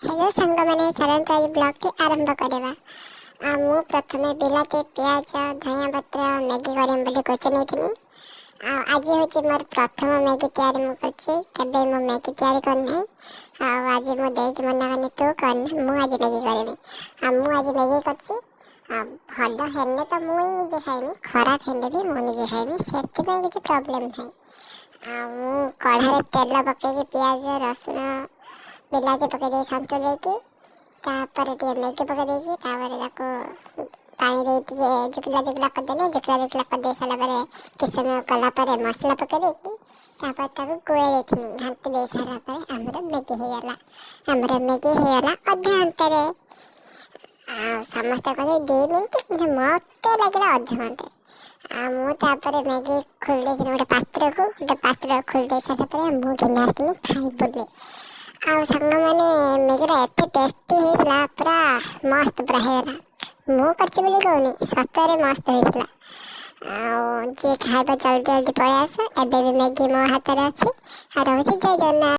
Hello सांग मैंने चलता आज ब्लॉग टी आरंभ करवा मु प्रथम बिलाती पियाज धनिया पत्र मैगी करम बोली कोचने थी। आज हूँ मोर प्रथम मैगी तैयारी मुझे मैगी तैयारी करना आज मु देख मना कनी तू करना मु आज मैगी करमी मु आज मैगी कर भल हेने तो मुझे निजे खाइमी खराब हेने भी मुझे निजे खाइमी से किसी प्रोब्लेम नहीं। कढ़ाई तेल पकई पियाज रसुण बिलाती पकई सन्तु देकी मैगी पकई पानी दे जुकला जुकला करदे जुकला जुकला कर सारापर किस समय कलापर मसला पकई गोल घाटी दे सारापर आमर मैगी होगला अधे घंटे समस्त कहे 2 मिनट मत लगे अधे घंटे मुझे मैगी खोल गोटे पात्र खोल दे सारापर मुझे गिना खाई पड़ी सांग मैंने मैगी एत टेस्टी होता पूरा मस्त पूरा होगा मुझे बोली कहूनी सतरे मस्त होता जी खाइबा जल्दी जल्दी पलि आस एबे भी मैगी मो हाथ में अच्छी। रोचे जय जगन्नाथ।